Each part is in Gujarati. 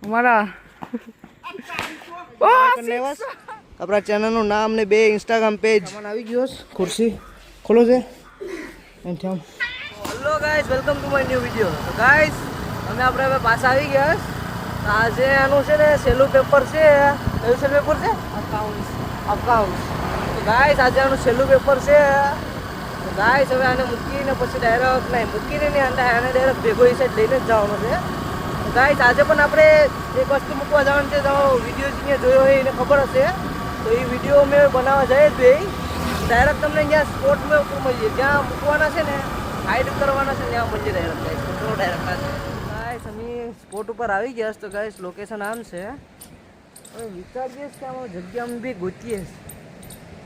અમારા આપણા ચેનલનું નામ ને 2 ઇન્સ્ટાગ્રામ પેજ આવી ગયો. ખુરશી ખોલો છે. Hello guys, welcome to my new video. તો ગાઈસ અમે આપણે હવે પાછા આવી ગયા. આજે આનું છે ને છેલ્લું પેપર છે. કયું છેલ્લું પેપર છે? અકાઉન્ટ્સ. તો ગાઈસ આજે આનું છેલ્લું પેપર છે. તો ગાઈસ હવે આને મૂકીને પછી ડાયરેક્ટ નહીં મૂકીને નહીં આને ડાયરેક્ટ ભેગો એ સાઈડ લઈને જ જવાનું છે. તો ગાઈસ આજે પણ આપણે એક વસ્તુ મૂકવા જવાનું છે. તો વિડીયો જે જોયો હોય એને ખબર હશે. તો એ વિડીયો અમે બનાવવા જઈએ જ ડાયરેક્ટ તમને અહીંયા સ્પોટમાં ઉપર મળીએ. જ્યાં મૂકવાના છે ને હાઈડ કરવાના છે ત્યાં મળીએ ડાયરેક્ટ. ગાઈસ તો ડાયરેક્ટ ગાઈસ અમે સ્પોટ ઉપર આવી ગયા. તો ગાઈસ લોકેશન આમ છે. હવે વિચારીએ કે આમાં જગ્યામાં બી ગોતીએ.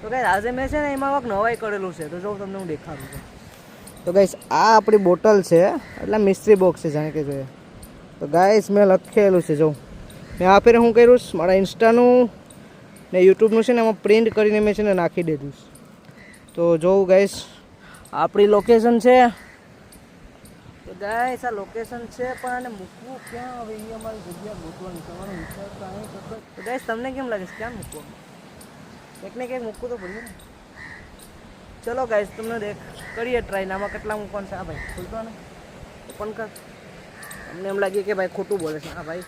તો ગાઈસ આજે મેં છે ને એમાં કંઈક નવાઈ કરેલું છે. તો જો તમને હું દેખાડું છું. તો ગાઈસ આ આપણી બોટલ છે એટલે મિસ્ટ્રી બોક્સ છે જાણે કે જોઈએ. તો ગાઈસ મેં લખેલું છે જો મેં આ ફેરે શું કર્યું મારા ઇન્સ્ટાનું ને યુટ્યુબનું છે ને એમાં પ્રિન્ટ કરીને મેં છે ને નાખી દીધું. તો જોઉં ગાઈસ આપણી લોકેશન છે. તો ગાઈસ આ લોકેશન છે પણ આને મૂકવું ક્યાં? હવે એ અમારી જગ્યા મૂકવાની તમારો વિચાર તો અહીં કરતો. તો ગાઈસ તમને કેમ લાગે છે ક્યાં મૂકવાનું? એક ને ક્યાંક મૂકવું તો પડશે ને. ચલો ગાઈસ તમને કરીએ ટ્રાય. આમાં કેટલા મૂકવાનું છે? આ ભાઈ ખોલતો ને ઓપન કર. અમને એમ લાગે કે ભાઈ ખોટું બોલે છે. હા ભાઈ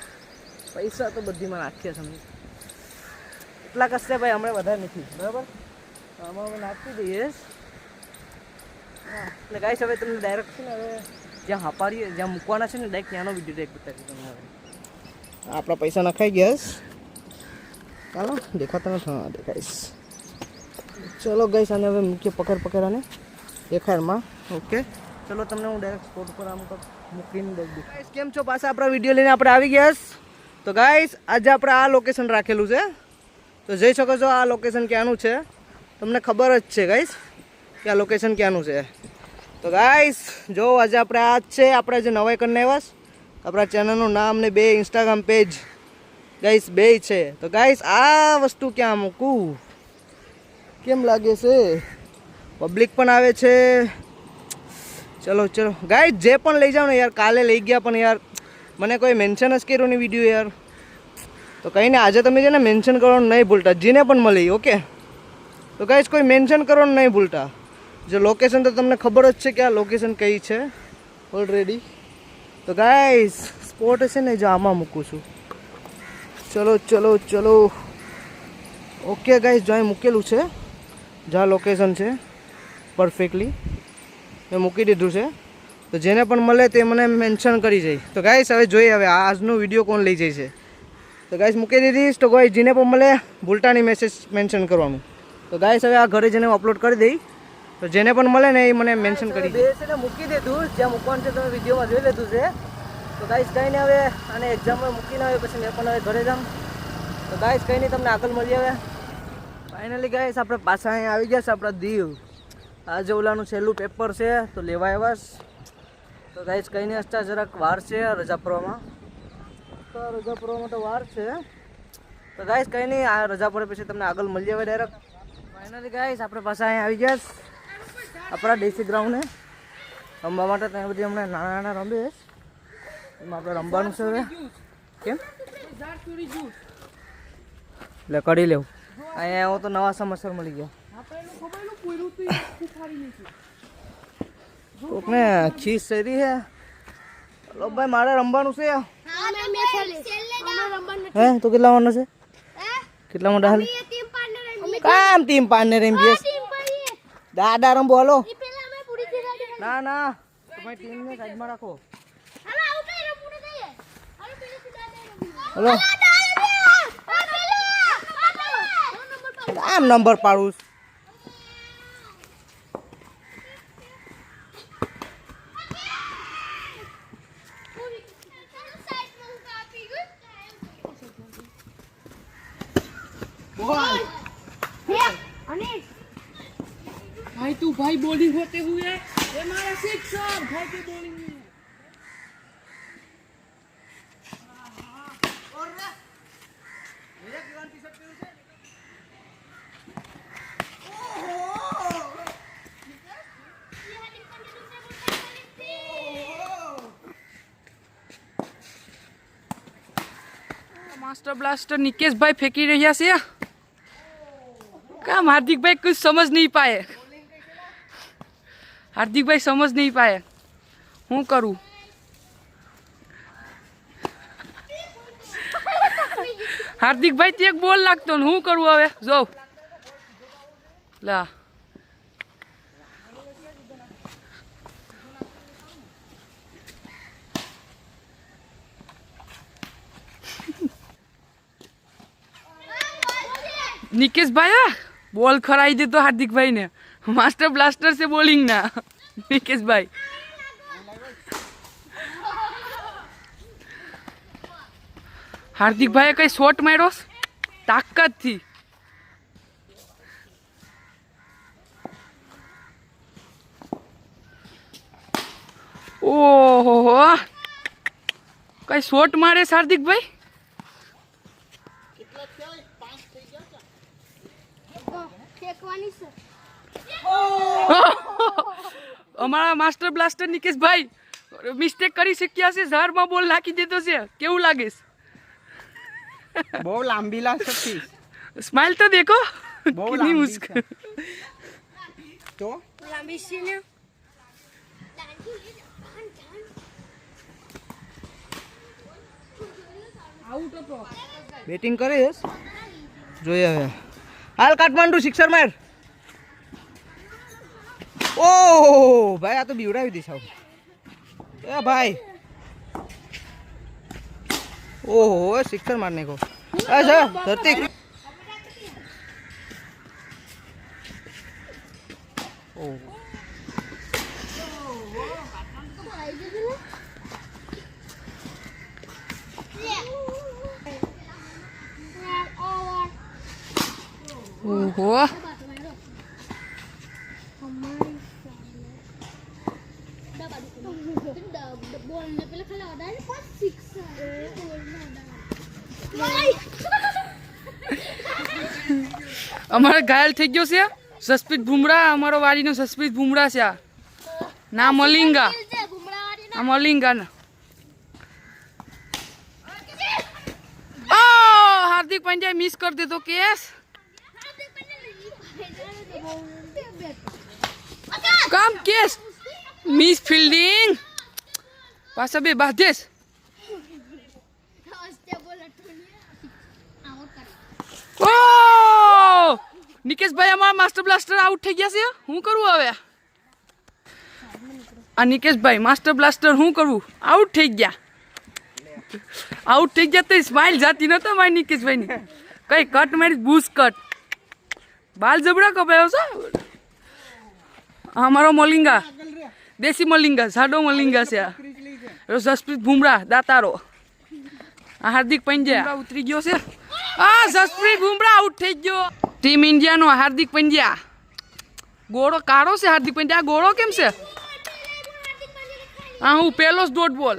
પૈસા તો બધીમાં નાખીએ છે અમે. એટલા કશે ભાઈ હમણાં વધારે નથી બરાબર. આમાં અમે નાખી દઈએ. હા એટલે ગાઈસ હવે તમને ડાયરેક્ટ છે ને હવે જ્યાં હાપાડીએ જ્યાં મૂકવાના છે ને ડાયરેક્ટ ત્યાંનો વિડીયો ડાયરેક્ટ બતાવી તમને. હવે આપણા પૈસા નખાઈ ગયા. ચાલો દેખાતા નથી. હા દેખાઈશ. ચલો ગાઈસ આને હવે મૂકીએ. પકડ આને દેખાડમાં. ઓકે ચલો તમને હું ડાયરેક્ટ સ્પોટ પર આમ મૂકીને દઈ દઉં. ગાઈસ કેમ છો? પાછા આપણા વિડીયો લઈને આપણે આવી ગયા. તો ગાઈસ આજે આપણે આ લોકેશન રાખેલું છે. તો જઈ શકો છો. આ લોકેશન ક્યાંનું છે તમને ખબર જ છે ગાઈસ કે આ લોકેશન ક્યાંનું છે. તો ગાઈસ જો આજે આપણે આ જ છે આપણે જે નવાઈ કરીને આવ્યા. આપણા ચેનલનું નામ ને 2 ઇન્સ્ટાગ્રામ પેજ ગાઈસ 2 છે. તો ગાઈસ આ વસ્તુ ક્યાં મૂકું કેમ લાગે છે? પબ્લિક પણ આવે છે. ચલો ગાઈસ જે પણ લઈ જાઓ ને યાર. કાલે લઈ ગયા પણ યાર મને કોઈ મેન્શન જ કર્યું નહીં વિડીયો યાર. તો કંઈ ને આજે તમે છે ને મેન્શન કરવાનું નહીં ભૂલતા. જીને પણ મળી ઓકે. તો ગાઈસ કોઈ મેન્શન કરવાનું નહીં ભૂલતા. જો લોકેશન તો તમને ખબર જ છે કે આ લોકેશન કઈ છે ઓલરેડી. તો ગાઈસ સ્પોટ છે ને જો આમાં મૂકું છું. ચલો ઓકે ગાઈસ જો અહીં મૂકેલું છે. જ્યાં લોકેશન છે પરફેક્ટલી મેં મૂકી દીધું છે. તો જેને પણ મળે તે મને મેન્શન કરી જાય. તો ગાઈસ હવે જોઈએ હવે આજનો વિડીયો કોણ લઈ જાય છે. તો ગાઈસ મૂકી દીધીશ. તો ગાઈસ જેને પણ મળે ભૂલતા નહીં મેસેજ મેન્શન કરવાનું. તો ગાઈસ હવે આ ઘરે જઈને અપલોડ કરી દઈ. તો જેને પણ મળે ને એ મને મેન્શન કરી દે. છે ને મૂકી દીધું જ્યાં મૂકવાનું છે તમે વિડીયોમાં જોઈ લીધું છે. તો ગાઈસ કંઈ નહીં હવે આને એક્ઝામમાં મૂકીને આવે પછી મેં પણ હવે ઘરે જામ. તો ગાઈસ કંઈ નહીં તમને આગળ મળી આવે. ફાઇનલી ગાઈસ આપણે પાછા અહીંયા આવી ગયા છે આપણા દીવ. આજે ઓલાનું છેલ્લું પેપર છે તો લેવા આવ્યા. તો ગાઈસ કંઈ નહીં હસતા જરાક વાર છે રજા પડવામાં. તો રજા પડવામાં તો વાર છે. તો ગાઈસ કંઈ નહીં આ રજા પડે પછી તમને આગળ મળી આવે ડાયરેક્ટ. ફાઇનલી ગાઈસ આપણે પાછા અહીંયા આવી ગયા આપણા દેશી ગ્રાઉન્ડને રમવા માટે. ત્યાં બધી હમણાં નાના રમે એમાં આપણે રમવાનું છે હવે. કેમ એટલે કરી લેવું. અહીંયા આવો તો નવા સમાચાર મળી ગયા. કોકને ખીસ શેરી હે. ચલો ભાઈ મારે રમવાનું છે. હે તો કેટલા વાનો છે? કેટલા મોટા હાલ કામ ટીમ પાર્ટનર એમ કે દાદા રમવો. હાલો ના તમારી ટીમને સાઈડમાં રાખો. હલો આમ નંબર પાડું. भाई तू भाई बॉलिंग होते हुए ये मारा सिक्सर भाई की बॉलिंग में और मेरा दीवान टी शर्ट पहनो मास्टर ब्लास्टर निकेश भाई फेंकी રહ્યા છે काम हार्दिक भाई कुछ समझ नहीं पाए हार्दिक भाई समझ नहीं पाए हूँ करूँ हार्दिक भाई एक बोल लागतो हूँ करूँ हवे जो ला निकेश भाई बॉल खराई दे तो हार्दिक भाई ने मास्टर ब्लास्टर से बॉलिंग ना निकेश भाई हार्दिक भाई कई शॉट मारो ताकत थी ओहो कई शॉट मारे हार्दिक भाई અમારા માસ્ટર બ્લાસ્ટર નિકેશ ભાઈ મિસ્ટેક કરી શક્યા છે ઝારમાં બોલ નાખી દીધો છે કેવું લાગે બહુ લાંબી લાગતી સ્માઈલ તો દેખો બહુ કિતની લાંબી મુશ્કેલ તો લાંબી છે ને બેટિંગ કરીશ જોઈએ હવે હાલ કાઠમાંડુ સિક્સર માર ओ भाई आ तो बीवड़ा भी दिशा ए भाई ओहो सिक्सर मारने को ऐसा धरती ओ ઓહો અમારે ઘાયલ થઈ ગયો છે જસપ્રીત બુમરાહ અમારો વાડીનો જસપ્રીત બુમરાહ છે આ ના મલિંગા આ મલિંગા ના हार्दिक पांड्या मिस कर दे तो केस काम केस मिस फील्डिंग पासा बे बादेश ओ निकेश भाई हमारा मास्टर ब्लास्टर आउट થઈ ગયા છે હું કરું હવે આ નિકેશ ભાઈ માસ્ટર બ્લાસ્ટર હું કરું આઉટ થઈ ગયા તો સ્માइल જાતી નતો મારી નિકેશ ભાઈ ની કઈ કટ મારી બૂસ કટ બાલ જબડા કપાયો છે અમારો મલિંગા દેશી મલિંગા સાડો મલિંગા છે જસપ્રીત બુમરાહ દાતારો હાર્દિક પંડ્યા ઉતરી ગયો છે જસપ્રીત બુમરાહ આઉટ થઈ ગયો ટીમ ઇન્ડિયા નો હાર્દિક પંડ્યા ગોળો કાળો છે હાર્દિક પંડ્યા ગોળો કેમ છે હું પેલો ડોટ બોલ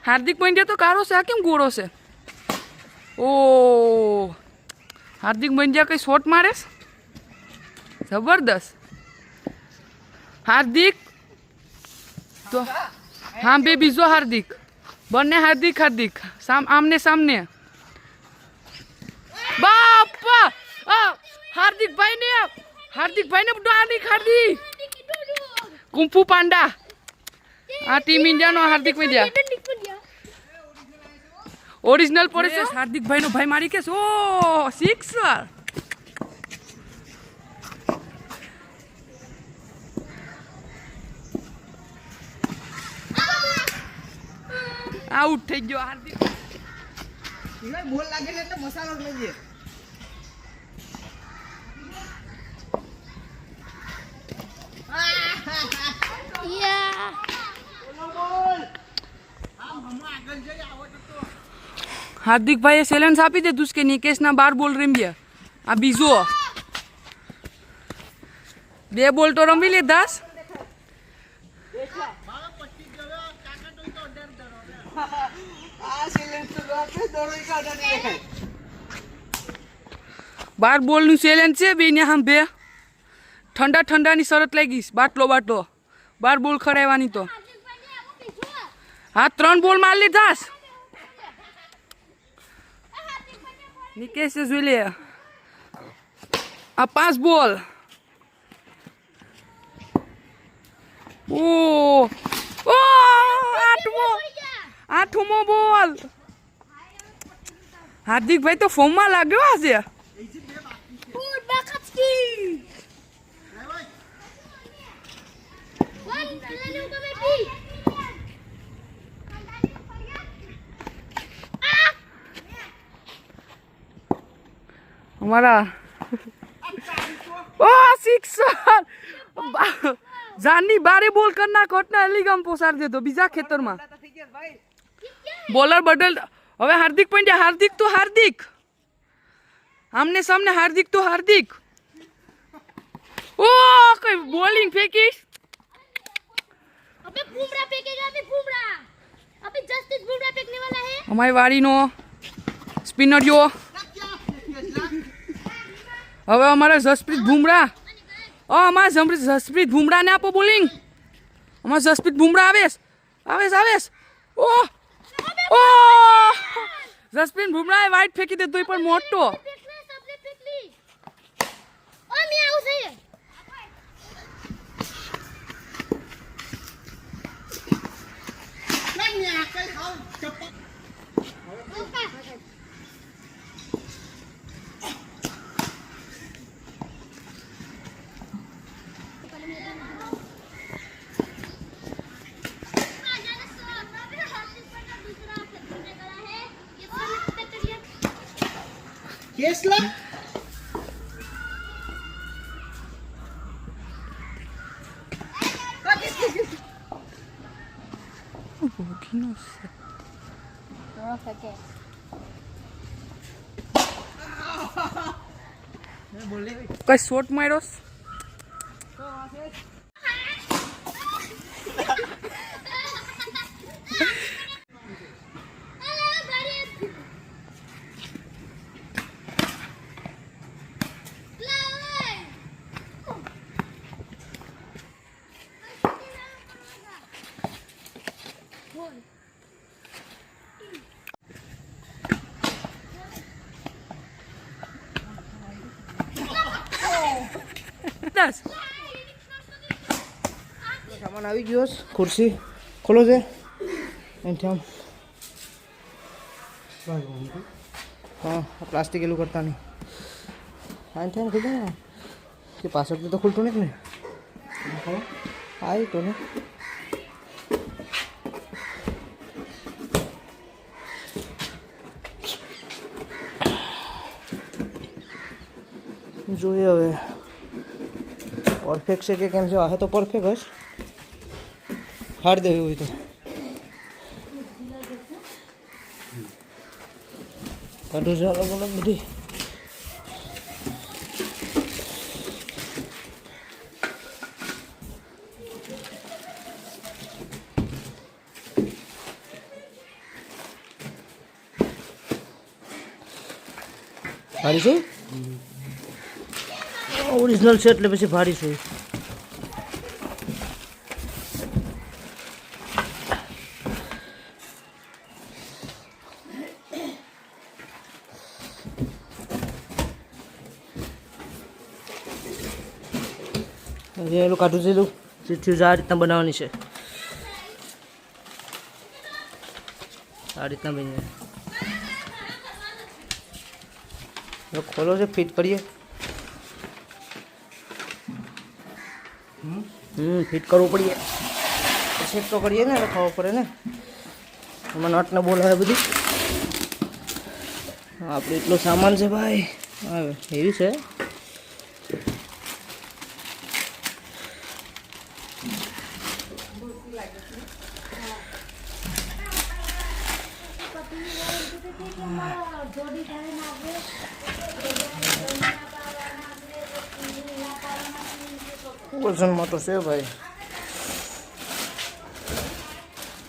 हार्दिक पांड्या तो कारो से आ केम गोड़ो से ओ हार्दिक पांड्या कई शॉट मारे जबरदस्त हार्दिक तो हाँ बे बीजो हार्दिक बने हार्दिक आमने सामने बापा हार्दिक भाई ने डाली खादी कुंफू पांडा team India no Hardik Pandya original पड़े से हार्दिक भाई नो भाई मारी के ओ सिक्सर आउट થઈ ગયો હાર્દિક બોલ લાગે ને એટલે મસાલો લઈએ हार्दिक भाई चैलेंज आपी दे उसके निकेश ना 12 બોલ રમ્યા આ બીજો 2 બોલ તો રમી લીધા बार બોલ નું ચેલેન્જ છે બેને આમ બે ઠંડા ઠંડાની શરત લાગી બાટલો 12 બોલ ખરાવવાની તો હા 3 બોલ માર લીધા નિકેશે જોઈ લે આ 5 બોલ ઓ ઓ આઠમો બોલ હાર્દિકભાઈ તો ફોર્મમાં લાગ્યો આજે हमारा ओ सिक्सर जानी बारे बोल करना कोटना एलिगम पोसार दे दो बीजा खेतर में बॉलर बदल હવે હાર્દિક પંડ્યા હાર્દિક તો હાર્દિક આમને સામને હાર્દિક તો હાર્દિક ओ कोई बॉलिंग फेंकी अबे बुमराह फेंकेगा अभी बुमराह अभी जसप्रीत बुमराह फेंकने वाला है हमारी वाड़ी नो स्पिनर जो હવે અમારે જસપ્રીત બુમરાહ અમારે જસપ્રીત બુમરાહને આપો બોલિંગ અમારે જસપ્રીત બુમરાહ આવેશ ઓ ઓ જસપ્રીત બુમરાહે વાઇડ ફેંકી દીધો પણ મોટો सबने फेंक ली और मैं आउट है કેસલા કઈ શોટ માર્યો સામાન આવી ગયો છે ખુરશી ખોલો છે એમ હા પ્લાસ્ટિક એલું કરતા નહીં આમ થાય ને ખુલતું ને કે પાછળથી તો ખુલતું નથી ને આવી તો ને જોઈએ હવે પરફેક્ટ છે કે કેમ છે આ તો પરફેક્ટ હશ હાડ દેવી હોય તો કાઢું છે અલગ અલગ બધી ભારી છે ઓરિજિનલ છે એટલે પછી ભારી છે એલું કાઢું છે એલું ચીઠ્ઠી આ રીતના બનાવવાની છે આ રીતના બની ખોલો છે ફિટ કરીએ ફિટ કરવું પડીએ ચેક તો કરીએ ને એટલે ખબર પડે ને એમાં નટને બોલાવે બધી આપણે એટલો સામાન છે ભાઈ હા એવી છે વજનમાં તો છે ભાઈ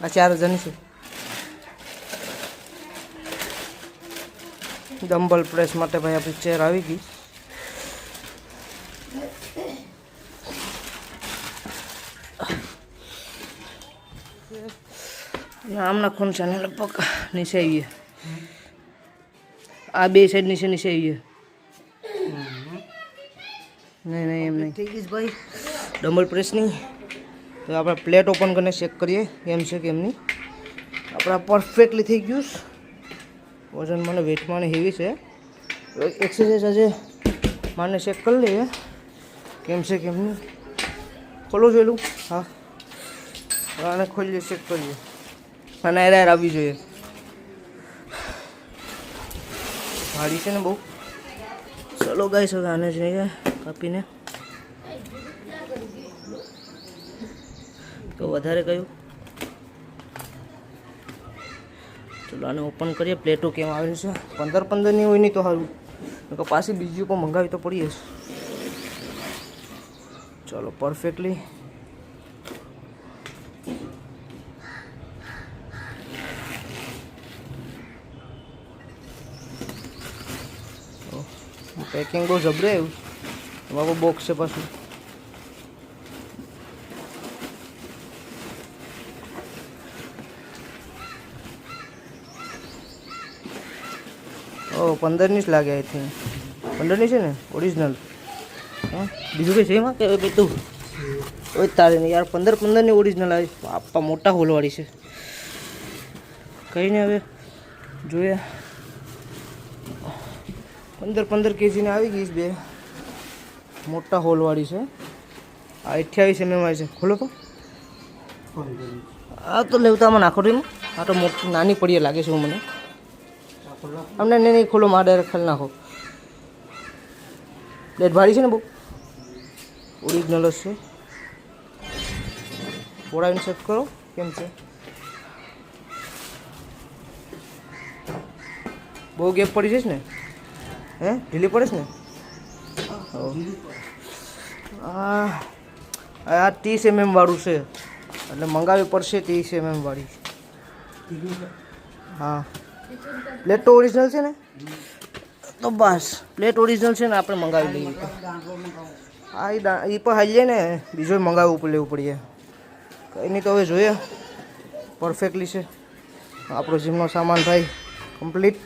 આ 4000ની છે ડમ્બલ પ્રેસ માટે ભાઈ આપણી ચેર આવી ગઈ આમ નાખવાનું છે ને લગભગ નીચે આવીએ આ બે સાઈડ નીચે નીચે આવીએ. નહીં એમ નહીં થઈ ગઈ ભાઈ ડબલ પ્રેસની. તો આપણે પ્લેટ ઓપન કરીને ચેક કરીએ કેમ છે કેમ નહીં. આપણા પરફેક્ટલી થઈ ગયું. વજન મને વેટમાં હેવી છે. એક્સરસાઇઝ આજે માને ચેક કરી લઈએ કેમ છે કેમ નહીં. ખોલો જોયેલું હા આને ખોલીએ ચેક કરીએ. અને એરાર આવવી જોઈએ. ભારી છે ને બહુ. ચલો ગાઈસ હવે આને જોઈએ કાપીને. તો વધારે કયું. ચલો આને ઓપન કરીએ. પ્લેટો કેમ આવેલી છે 15-15ની હોય નહીં તો સારું. તો પાછી બીજી પણ મંગાવી તો પડીએ. ચલો પરફેક્ટલી પેકિંગ બહુ જબરે આવ્યું. બાબુ બોક્સ છે પાછું. ઓ 15ની જ લાગે આઈ થિંક. 15ની છે ને ઓરિજિનલ. હા બીજું કંઈ છે એમાં કે ભાઈ તું ઓય તારે નહીં યાર 15-15ની ઓરિજિનલ આવી. આપવા મોટા હોલવાળી છે. કંઈ નહીં હવે જોઈએ. 15 kgની આવી ગઈ બે. મોટા હોલવાળી છે. આ 28 mm આવી છે. ખોલો તો. આ તો લેવતામાં નાખો તો એમાં. આ તો મોટી નાની પડીએ લાગે છે મને. અમને નહીં ખોલો માં ડાયરેક્ટ ખાલી નાખો. પ્લેટ ભારી છે ને બહુ. ઓરિજિનલ જ છે. પોળાવીને ચેક કરો કેમ છે. બહુ ગેપ પડી જઈશ ને હે ઢીલી પડે છે ને. આ 30 mm વાળું છે એટલે મંગાવવી પડશે 30 mm વાળી. હા પ્લેટ તો ઓરિજિનલ છે ને તો બસ પ્લેટ ઓરિજિનલ છે ને આપણે મંગાવી લઈએ. હા એ પણ હાલીએ ને બીજો મંગાવવું લેવું પડીએ. કંઈ નહીં તો હવે જોઈએ. પરફેક્ટલી છે આપણો જીમનો સામાન ભાઈ કમ્પ્લીટ.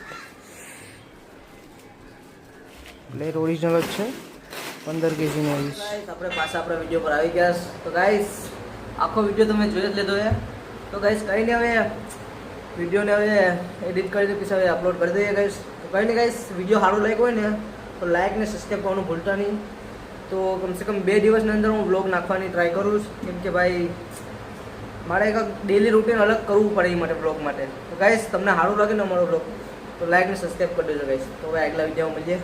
પ્લેટ ઓરિજિનલ જ છે 15 kgની આવી. આપણે પાછા આપણા વિડીયો પર આવી ગયા. તો ગાઈસ આખો વિડીયો તમે જોઈ જ લીધો છે. તો ગાઈસ કંઈ નહીં હવે વિડીયોને હવે એડિટ કરીને પછી હવે અપલોડ કરી દઈએ ગાઈસ. તો કંઈ નહીં ગાઈસ વિડીયો સારું લાગ્યો હોય ને તો લાઇક ને સબસ્ક્રાઈબ કરવાનું ભૂલતા નહીં. તો કમસે કમ 2 દિવસની અંદર હું બ્લોગ નાખવાની ટ્રાય કરું છું. કેમ કે ભાઈ મારે એક ડેલી રૂટીન અલગ કરવું પડે એ માટે બ્લોગ માટે. તો ગાઈસ તમને સારું લાગે ને અમારો બ્લોગ તો લાઇક ને સબસ્ક્રાઈબ કરી દેજો ગાઈસ. તો હવે આગલા વિડીયોમાં મળીએ.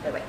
Bye bye.